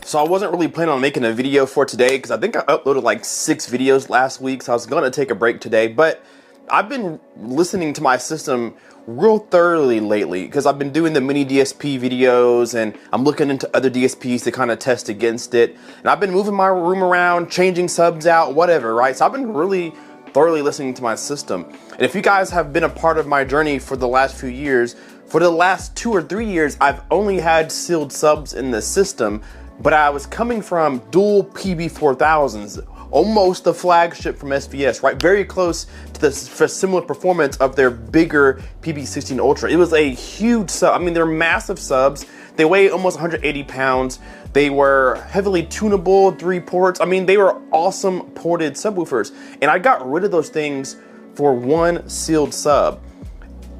So I wasn't really planning on making a video for today because I think I uploaded like 6 videos last week, so I was gonna take a break today, but I've been listening to my system real thoroughly lately because I've been doing the mini DSP videos and I'm looking into other DSPs to kind of test against it. And I've been moving my room around, changing subs out, whatever, right? So I've been really thoroughly listening to my system. And if you guys have been a part of my journey for the last few years, for the last 2 or 3 years, I've only had sealed subs in the system, but I was coming from dual PB4000s, almost the flagship from SVS, right? Very close to the similar performance of their bigger PB16 Ultra. It was a huge sub. I mean, they're massive subs. They weigh almost 180 pounds. They were heavily tunable, 3 ports. I mean, they were awesome ported subwoofers. And I got rid of those things for 1 sealed sub.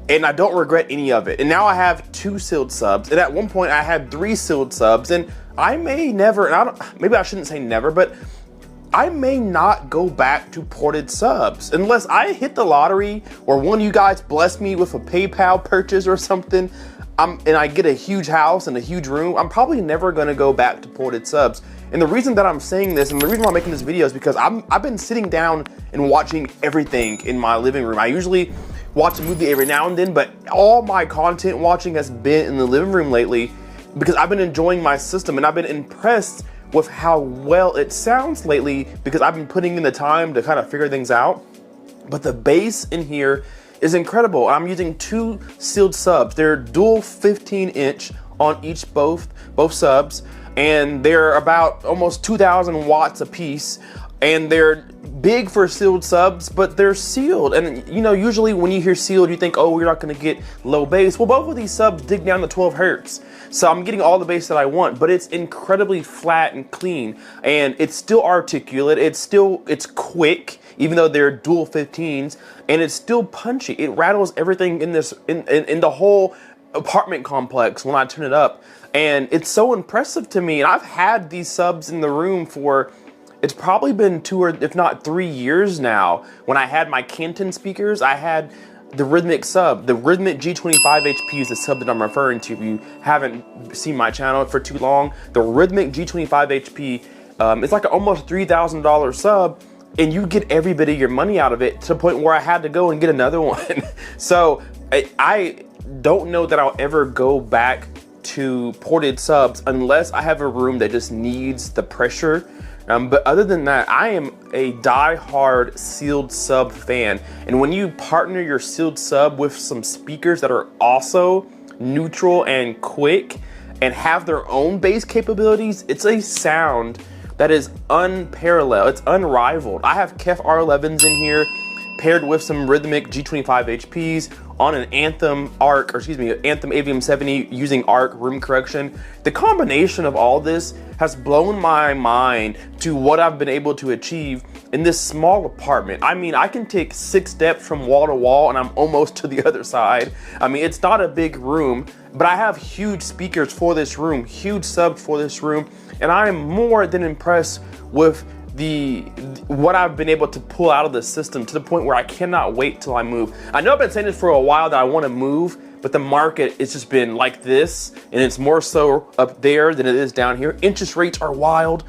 And I don't regret any of it. And now I have 2 sealed subs. And at one point I had 3 sealed subs. And I may never, and maybe I shouldn't say never, but I may not go back to ported subs unless I hit the lottery or one of you guys bless me with a PayPal purchase or something, and I get a huge house and a huge room. I'm probably never gonna go back to ported subs. And the reason that I'm saying this and the reason why I'm making this video is because I've been sitting down and watching everything in my living room. I usually watch a movie every now and then, but all my content watching has been in the living room lately because I've been enjoying my system and I've been impressed with how well it sounds lately because I've been putting in the time to kind of figure things out. But the bass in here is incredible. I'm using 2 sealed subs. They're dual 15-inch on each both subs, and they're about almost 2,000 watts a piece. And they're big for sealed subs, but they're sealed. And you know, usually when you hear sealed, you think, oh, you're not gonna get low bass. Well, both of these subs dig down to 12 hertz. So I'm getting all the bass that I want, but it's incredibly flat and clean. And it's still articulate, it's quick, even though they're dual 15s, and it's still punchy. It rattles everything in this, in the whole apartment complex when I turn it up. And it's so impressive to me. And I've had these subs in the room for, it's probably been 2 or if not 3 years now. When I had my Canton speakers, I had the Rythmik sub. The Rythmik G25 HP is the sub that I'm referring to if you haven't seen my channel for too long. The Rythmik G25 HP, it's like an almost $3,000 sub, and you get every bit of your money out of it to the point where I had to go and get another one. So I don't know that I'll ever go back to ported subs unless I have a room that just needs the pressure. But other than that, I am a die-hard sealed sub fan. And when you partner your sealed sub with some speakers that are also neutral and quick and have their own bass capabilities, it's a sound that is unparalleled. It's unrivaled. I have KEF R11s in here paired with some Rythmik G25 HPs on an Anthem ARC, or excuse me, Anthem AVM 70 using ARC room correction. The combination of all this has blown my mind to what I've been able to achieve in this small apartment. I mean, I can take 6 steps from wall to wall and I'm almost to the other side. I mean, it's not a big room, but I have huge speakers for this room, huge subs for this room, and I am more than impressed with what I've been able to pull out of the system to the point where I cannot wait till I move. I know I've been saying this for a while that I want to move, but the market has just been like this, and it's more so up there than it is down here. Interest rates are wild,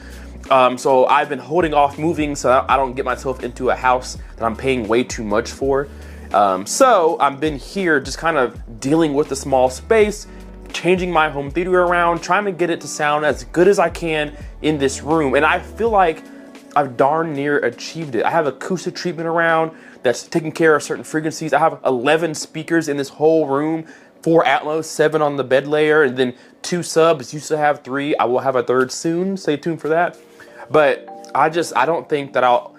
so I've been holding off moving so I don't get myself into a house that I'm paying way too much for. So I've been here just kind of dealing with the small space, changing my home theater around, trying to get it to sound as good as I can in this room, and I feel like I've darn near achieved it. I have acoustic treatment around that's taking care of certain frequencies. I have 11 speakers in this whole room, 4 Atmos, 7 on the bed layer, and then 2 subs. Used to have 3. I will have a 3rd soon. Stay tuned for that. But I don't think that I'll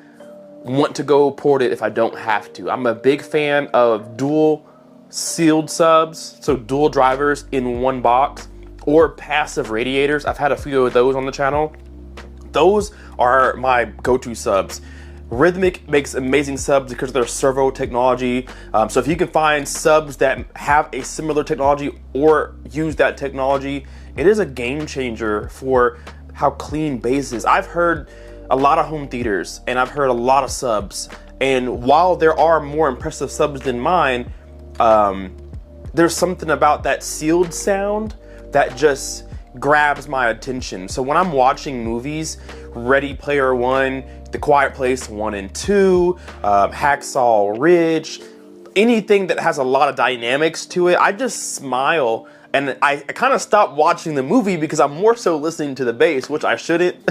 want to go ported if I don't have to. I'm a big fan of dual sealed subs, so dual drivers in one box, or passive radiators. I've had a few of those on the channel. Those are my go-to subs. Rythmik makes amazing subs because of their servo technology. So if you can find subs that have a similar technology or use that technology, it is a game changer for how clean bass is. I've heard a lot of home theaters and I've heard a lot of subs, and while there are more impressive subs than mine, there's something about that sealed sound that just grabs my attention. So when I'm watching movies, Ready Player One, The Quiet Place 1 and 2, Hacksaw Ridge, anything that has a lot of dynamics to it, I just smile. And I kind of stopped watching the movie because I'm more so listening to the bass, which I shouldn't.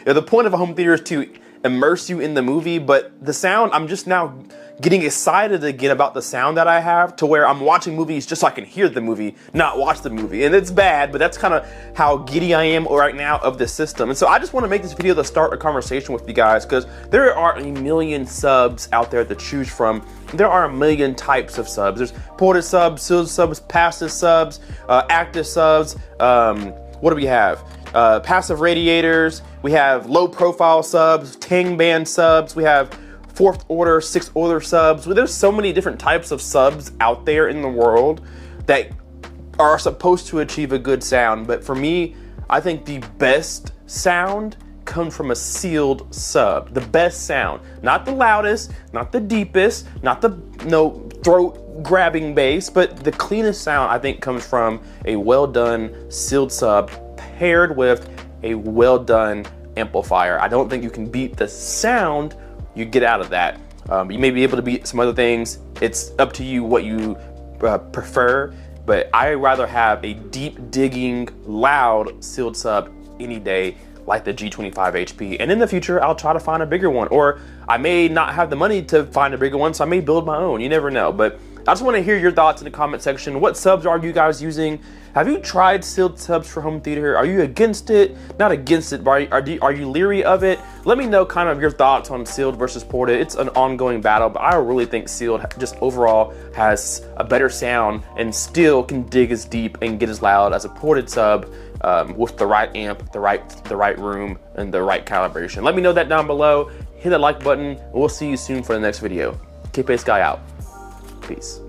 The point of a home theater is to immerse you in the movie, but the sound, I'm just now getting excited again about the sound that I have, to where I'm watching movies just so I can hear the movie, not watch the movie. And it's bad, but that's kind of how giddy I am right now of the system. And so I just want to make this video to start a conversation with you guys, because there are a million subs out there to choose from. There are a million types of subs. There's ported subs, sealed subs, passive subs, active subs. What do we have? Passive radiators. We have low profile subs, Tang band subs. We have 4th order, 6th order subs. Well, there's so many different types of subs out there in the world that are supposed to achieve a good sound. But for me, I think the best sound comes from a sealed sub. The best sound, not the loudest, not the deepest, not the throat grabbing bass, but the cleanest sound I think comes from a well done sealed sub paired with a well done amplifier. I don't think you can beat the sound you get out of that. You may be able to beat some other things. It's up to you what you prefer, but I rather have a deep digging, loud sealed sub any day, like the G25 HP. And in the future, I'll try to find a bigger one, or I may not have the money to find a bigger one, so I may build my own. You never know. But I just want to hear your thoughts in the comment section. What subs are you guys using? Have you tried sealed subs for home theater? Are you against it? Not against it, but are you leery of it? Let me know kind of your thoughts on sealed versus ported. It's an ongoing battle, but I really think sealed just overall has a better sound and still can dig as deep and get as loud as a ported sub with the right amp, the right room, and the right calibration. Let me know that down below. Hit that like button, and we'll see you soon for the next video. Kpaceguy out. Peace.